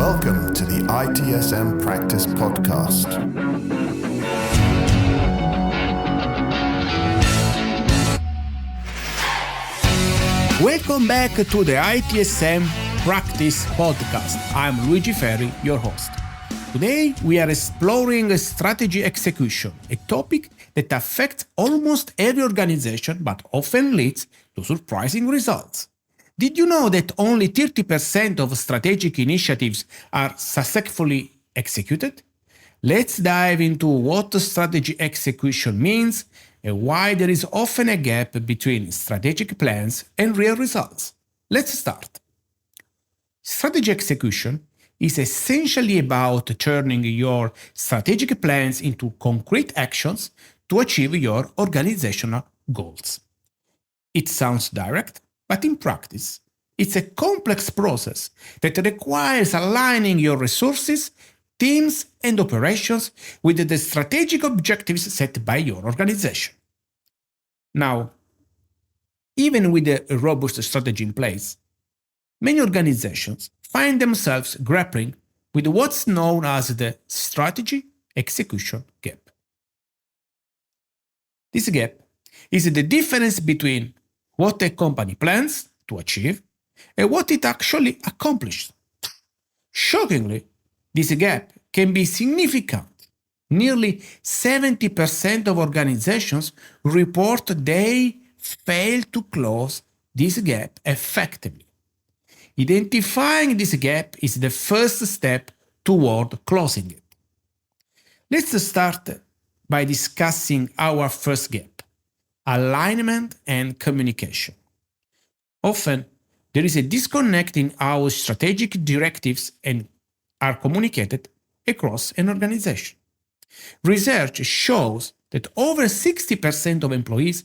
Welcome to the ITSM Practice podcast. Welcome back to the ITSM Practice podcast. I'm Luigi Ferri, your host. Today we are exploring strategy execution, a topic that affects almost every organization but often leads to surprising results. Did you know that only 30% of strategic initiatives are successfully executed? Let's dive into what strategy execution means and why there is often a gap between strategic plans and real results. Let's start. Strategy execution is essentially about turning your strategic plans into concrete actions to achieve your organizational goals. It sounds direct, but in practice, it's a complex process that requires aligning your resources, teams, and operations with the strategic objectives set by your organization. Now, even with a robust strategy in place, many organizations find themselves grappling with what's known as the strategy execution gap. This gap is the difference between what a company plans to achieve and what it actually accomplished. Shockingly, this gap can be significant. Nearly 70% of organizations report they fail to close this gap effectively. Identifying this gap is the first step toward closing it. Let's start by discussing our first gap: alignment and communication. Often, there is a disconnect in how strategic directives are communicated across an organization. Research shows that over 60% of employees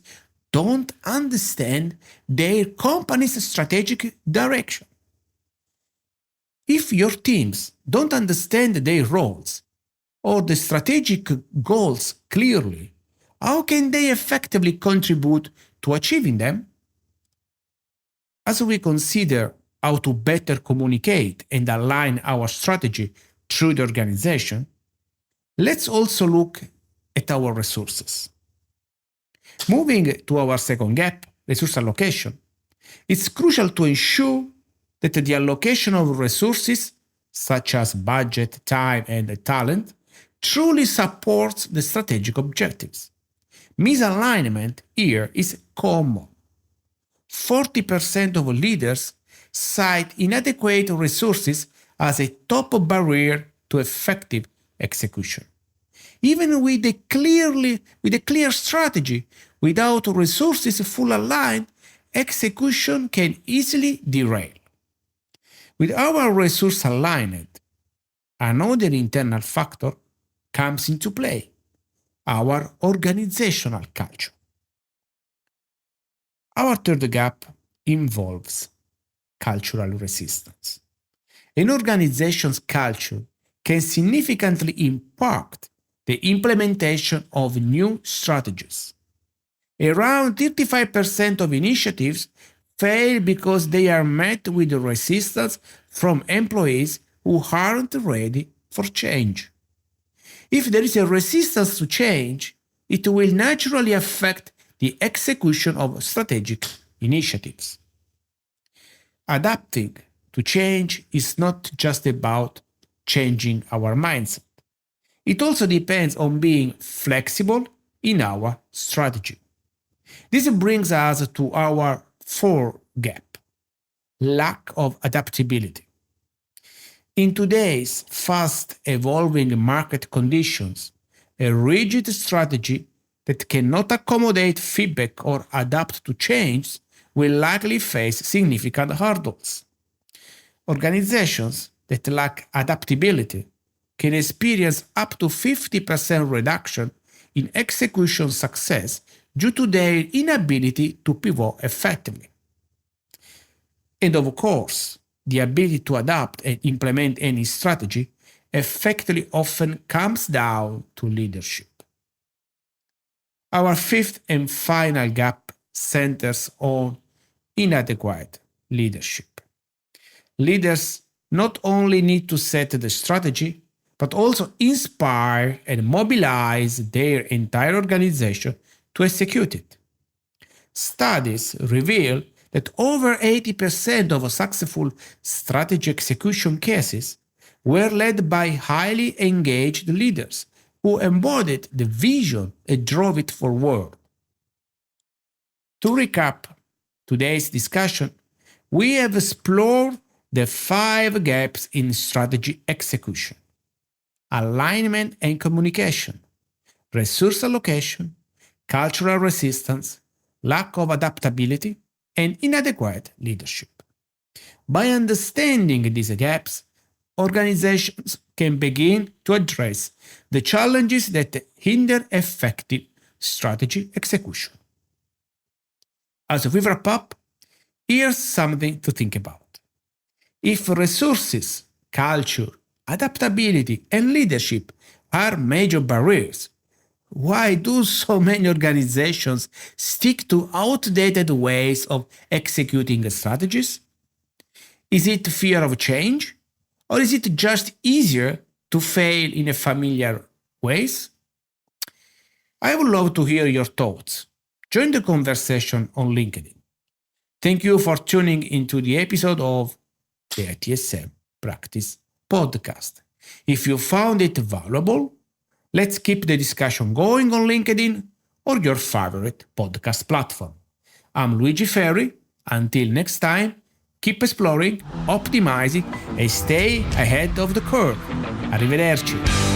don't understand their company's strategic direction. If your teams don't understand their roles or the strategic goals clearly, how can they effectively contribute to achieving them? As we consider how to better communicate and align our strategy through the organization, let's also look at our resources. Moving to our second gap, resource allocation, it's crucial to ensure that the allocation of resources, such as budget, time, and talent, truly supports the strategic objectives. Misalignment here is common. 40% of leaders cite inadequate resources as a top barrier to effective execution. Even with a clear strategy, without resources fully aligned, execution can easily derail. With our resource aligned, another internal factor comes into play: our organizational culture. Our third gap involves cultural resistance. An organization's culture can significantly impact the implementation of new strategies. Around 35% of initiatives fail because they are met with resistance from employees who aren't ready for change. If there is a resistance to change, it will naturally affect the execution of strategic initiatives. Adapting to change is not just about changing our mindset. It also depends on being flexible in our strategy. This brings us to our fourth gap: lack of adaptability. In today's fast-evolving market conditions, a rigid strategy that cannot accommodate feedback or adapt to change will likely face significant hurdles. Organizations that lack adaptability can experience up to 50% reduction in execution success due to their inability to pivot effectively. And of course, the ability to adapt and implement any strategy effectively often comes down to leadership. Our fifth and final gap centers on inadequate leadership. Leaders not only need to set the strategy, but also inspire and mobilize their entire organization to execute it. Studies reveal that over 80% of successful strategy execution cases were led by highly engaged leaders who embodied the vision and drove it forward. To recap today's discussion, we have explored the 5 gaps in strategy execution: alignment and communication, resource allocation, cultural resistance, lack of adaptability, and inadequate leadership. By understanding these gaps, organizations can begin to address the challenges that hinder effective strategy execution. As we wrap up, here's something to think about. If resources, culture, adaptability, and leadership are major barriers, why do so many organizations stick to outdated ways of executing strategies? Is it fear of change? Or is it just easier to fail in familiar ways? I would love to hear your thoughts. Join the conversation on LinkedIn. Thank you for tuning into the episode of the ITSM Practice podcast. If you found it valuable, let's keep the discussion going on LinkedIn or your favorite podcast platform. I'm Luigi Ferri. Until next time, keep exploring, optimizing, and stay ahead of the curve. Arrivederci.